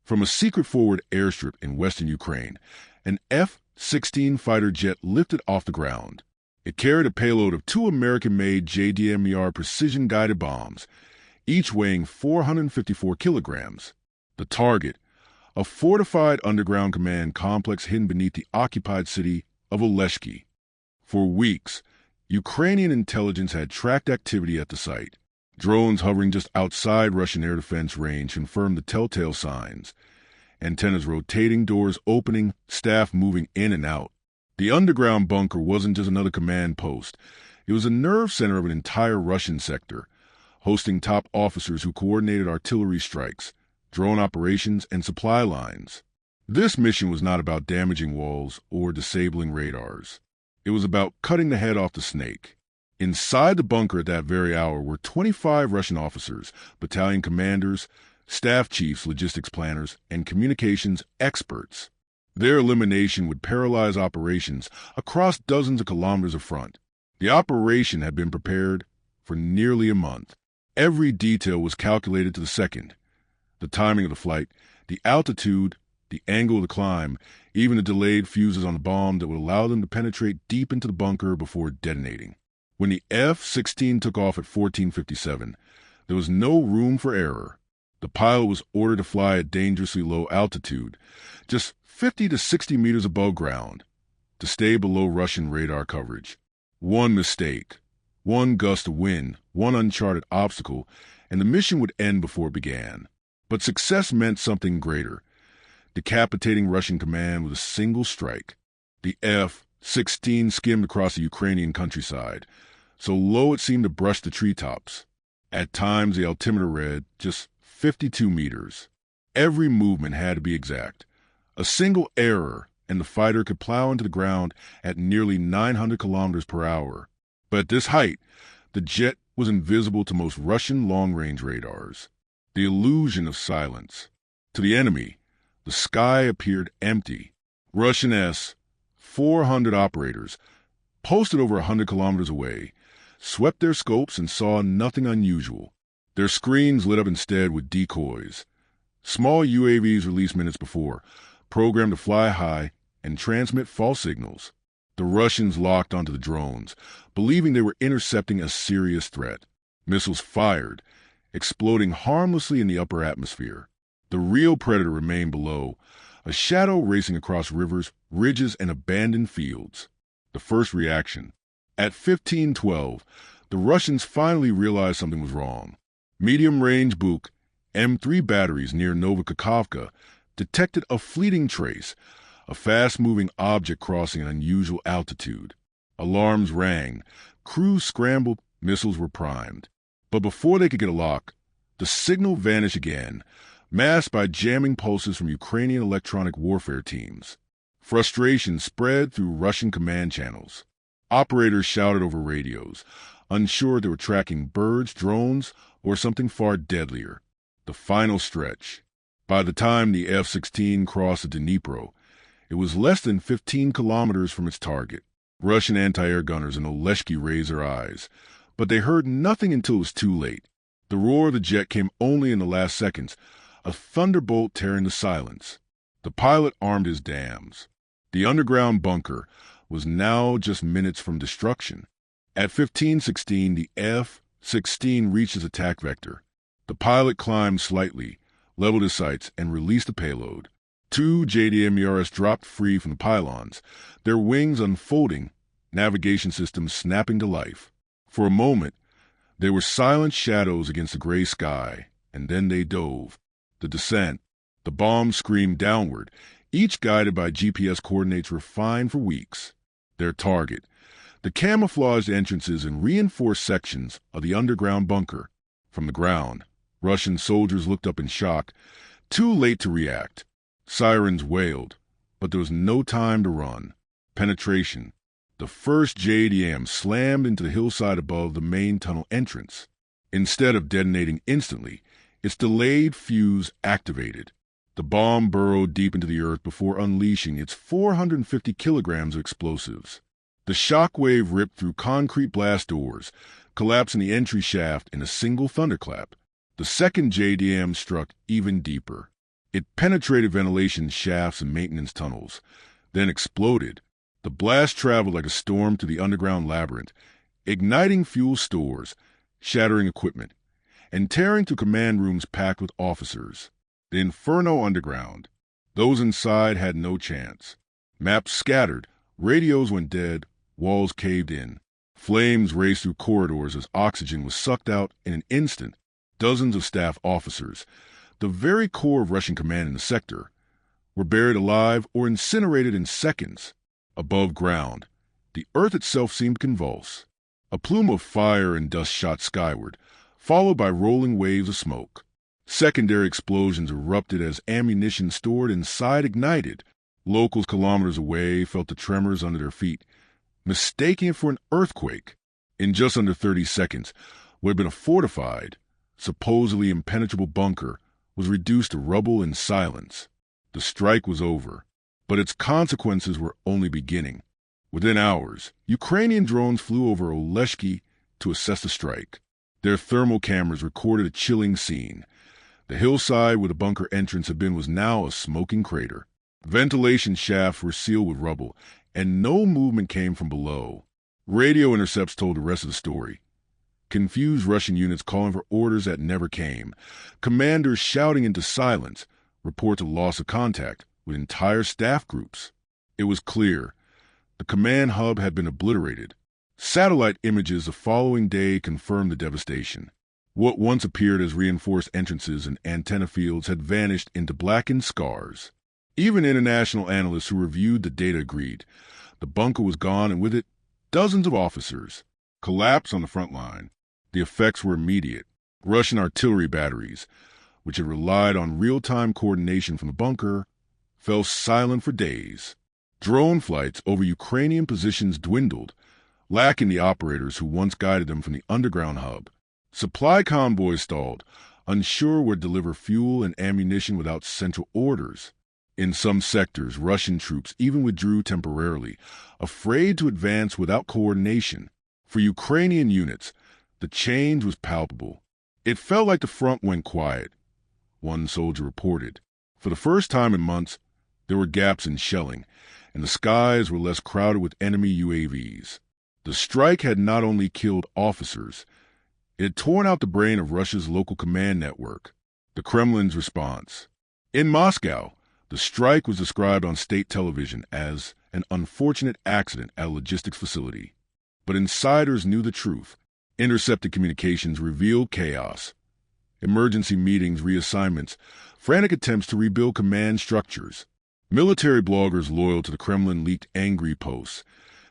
From a secret forward airstrip in western Ukraine, an F-16 fighter jet lifted off the ground. It carried a payload of two American-made JDAM precision-guided bombs, each weighing 454 kilograms. The target, a fortified underground command complex hidden beneath the occupied city of Oleshki. For weeks, Ukrainian intelligence had tracked activity at the site. Drones hovering just outside Russian air defense range confirmed the telltale signs. Antennas rotating, doors opening, staff moving in and out. The underground bunker wasn't just another command post. It was a nerve center of an entire Russian sector, hosting top officers who coordinated artillery strikes, drone operations, and supply lines. This mission was not about damaging walls or disabling radars. It was about cutting the head off the snake. Inside the bunker at that very hour were 25 Russian officers, battalion commanders, staff chiefs, logistics planners, and communications experts. Their elimination would paralyze operations across dozens of kilometers of front. The operation had been prepared for nearly a month. Every detail was calculated to the second. The timing of the flight, the altitude, the angle of the climb, even the delayed fuses on the bomb that would allow them to penetrate deep into the bunker before detonating. When the F-16 took off at 14:57, there was no room for error. The pilot was ordered to fly at dangerously low altitude, just 50 to 60 meters above ground, to stay below Russian radar coverage. One mistake, one gust of wind, one uncharted obstacle, and the mission would end before it began. But success meant something greater, decapitating Russian command with a single strike. The F-16 skimmed across the Ukrainian countryside, so low it seemed to brush the treetops. At times, the altimeter read just 52 meters. Every movement had to be exact. A single error, and the fighter could plow into the ground at nearly 900 kilometers per hour. But at this height, the jet was invisible to most Russian long-range radars. The illusion of silence. To the enemy, the sky appeared empty. Russian S-400 operators, posted over 100 kilometers away, swept their scopes and saw nothing unusual. Their screens lit up instead with decoys. Small UAVs released minutes before, programmed to fly high and transmit false signals. The Russians locked onto the drones, believing they were intercepting a serious threat. Missiles fired, exploding harmlessly in the upper atmosphere. The real predator remained below, a shadow racing across rivers, ridges, and abandoned fields. The first reaction. At 15:12, the Russians finally realized something was wrong. Medium-range Buk M3 batteries near Novokakhovka detected a fleeting trace, a fast-moving object crossing an unusual altitude. Alarms rang, crews scrambled, missiles were primed. But before they could get a lock, the signal vanished again, masked by jamming pulses from Ukrainian electronic warfare teams. Frustration spread through Russian command channels. Operators shouted over radios, unsure they were tracking birds, drones, or something far deadlier. The final stretch. By the time the F-16 crossed the Dnipro, it was less than 15 kilometers from its target. Russian anti-air gunners in Oleshki raised their eyes, but they heard nothing until it was too late. The roar of the jet came only in the last seconds, a thunderbolt tearing the silence. The pilot armed his dams. The underground bunker was now just minutes from destruction. At 15:16, the F-16 reached its attack vector. The pilot climbed slightly, leveled his sights, and released the payload. Two JDAM dropped free from the pylons, their wings unfolding, navigation systems snapping to life. For a moment, they were silent shadows against the gray sky, and then they dove. The descent. The bombs screamed downward, each guided by GPS coordinates refined for weeks. Their target. The camouflaged entrances and reinforced sections of the underground bunker. From the ground, Russian soldiers looked up in shock, too late to react. Sirens wailed, but there was no time to run. Penetration. The first JDAM slammed into the hillside above the main tunnel entrance. Instead of detonating instantly, its delayed fuse activated. The bomb burrowed deep into the earth before unleashing its 450 kilograms of explosives. The shockwave ripped through concrete blast doors, collapsing the entry shaft in a single thunderclap. The second JDAM struck even deeper. It penetrated ventilation shafts and maintenance tunnels, then exploded. The blast traveled like a storm through the underground labyrinth, igniting fuel stores, shattering equipment, and tearing through command rooms packed with officers. The inferno underground. Those inside had no chance. Maps scattered, radios went dead, walls caved in. Flames raced through corridors as oxygen was sucked out in an instant. Dozens of staff officers, the very core of Russian command in the sector, were buried alive or incinerated in seconds. Above ground, the earth itself seemed convulsed. A plume of fire and dust shot skyward, followed by rolling waves of smoke. Secondary explosions erupted as ammunition stored inside ignited. Locals kilometers away felt the tremors under their feet, mistaking it for an earthquake. In just under 30 seconds, what had been a fortified, supposedly impenetrable bunker was reduced to rubble and silence. The strike was over, but its consequences were only beginning. Within hours, Ukrainian drones flew over Oleshki to assess the strike. Their thermal cameras recorded a chilling scene. The hillside where the bunker entrance had been was now a smoking crater. Ventilation shafts were sealed with rubble, and no movement came from below. Radio intercepts told the rest of the story. Confused Russian units calling for orders that never came. Commanders shouting into silence, reports of loss of contact with entire staff groups. It was clear. The command hub had been obliterated. Satellite images the following day confirmed the devastation. What once appeared as reinforced entrances and antenna fields had vanished into blackened scars. Even international analysts who reviewed the data agreed. The bunker was gone, and with it, dozens of officers. Collapse on the front line. The effects were immediate. Russian artillery batteries, which had relied on real-time coordination from the bunker, fell silent for days. Drone flights over Ukrainian positions dwindled, lacking the operators who once guided them from the underground hub. Supply convoys stalled, unsure where to deliver fuel and ammunition without central orders. In some sectors, Russian troops even withdrew temporarily, afraid to advance without coordination. For Ukrainian units, the change was palpable. It felt like the front went quiet, one soldier reported. For the first time in months, there were gaps in shelling, and the skies were less crowded with enemy UAVs. The strike had not only killed officers, it had torn out the brain of Russia's local command network. The Kremlin's response. In Moscow, the strike was described on state television as an unfortunate accident at a logistics facility. But insiders knew the truth. Intercepted communications revealed chaos. Emergency meetings, reassignments, frantic attempts to rebuild command structures. Military bloggers loyal to the Kremlin leaked angry posts,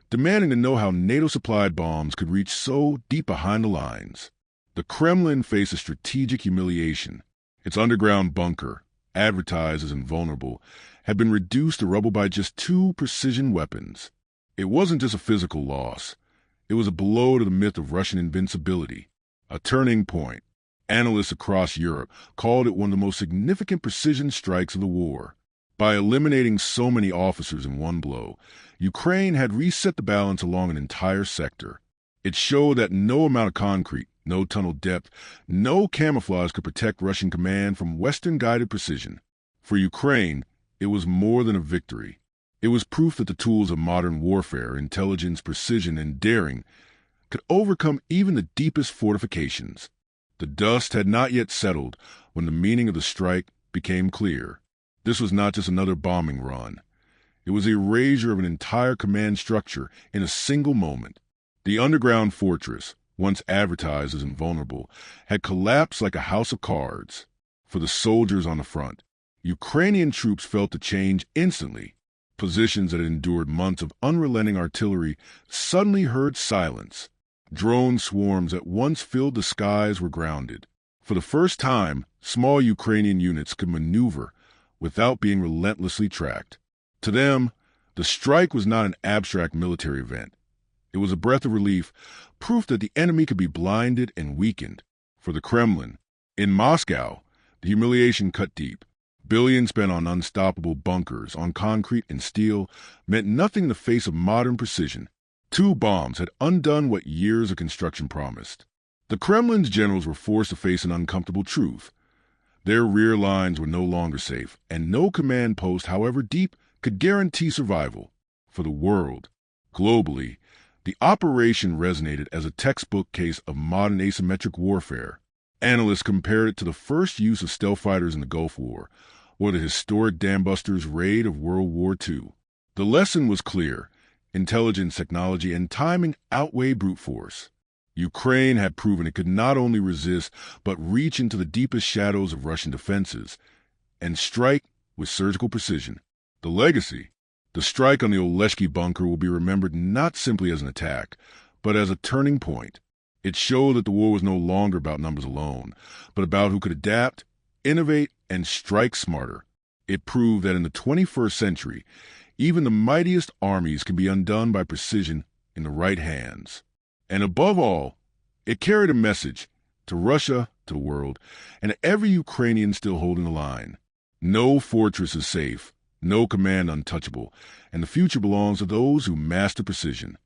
demanding to know how NATO-supplied bombs could reach so deep behind the lines. The Kremlin faced a strategic humiliation. Its underground bunker, advertised as invulnerable, had been reduced to rubble by just 2 precision weapons. It wasn't just a physical loss. It was a blow to the myth of Russian invincibility, a turning point. Analysts across Europe called it one of the most significant precision strikes of the war. By eliminating so many officers in one blow, Ukraine had reset the balance along an entire sector. It showed that no amount of concrete, no tunnel depth, no camouflage could protect Russian command from Western-guided precision. For Ukraine, it was more than a victory. It was proof that the tools of modern warfare, intelligence, precision, and daring, could overcome even the deepest fortifications. The dust had not yet settled when the meaning of the strike became clear. This was not just another bombing run. It was the erasure of an entire command structure in a single moment. The underground fortress, once advertised as invulnerable, had collapsed like a house of cards. For the soldiers on the front, Ukrainian troops felt the change instantly. Positions that had endured months of unrelenting artillery suddenly heard silence. Drone swarms that once filled the skies were grounded. For the first time, small Ukrainian units could maneuver without being relentlessly tracked. To them, the strike was not an abstract military event. It was a breath of relief, proof that the enemy could be blinded and weakened. For the Kremlin, in Moscow, the humiliation cut deep. Billions spent on unstoppable bunkers, on concrete and steel, meant nothing in the face of modern precision. 2 bombs had undone what years of construction promised. The Kremlin's generals were forced to face an uncomfortable truth. Their rear lines were no longer safe, and no command post, however deep, could guarantee survival. For the world, globally, the operation resonated as a textbook case of modern asymmetric warfare. Analysts compared it to the first use of stealth fighters in the Gulf War, or the historic dambusters raid of World War II. The lesson was clear. Intelligence, technology, and timing outweigh brute force. Ukraine had proven it could not only resist, but reach into the deepest shadows of Russian defenses and strike with surgical precision. The legacy, the strike on the Oleshki bunker, will be remembered not simply as an attack, but as a turning point. It showed that the war was no longer about numbers alone, but about who could adapt, innovate, and strike smarter. It proved that in the 21st century, even the mightiest armies can be undone by precision in the right hands. And above all, it carried a message to Russia, to the world, and to every Ukrainian still holding the line. No fortress is safe, no command untouchable, and the future belongs to those who master precision.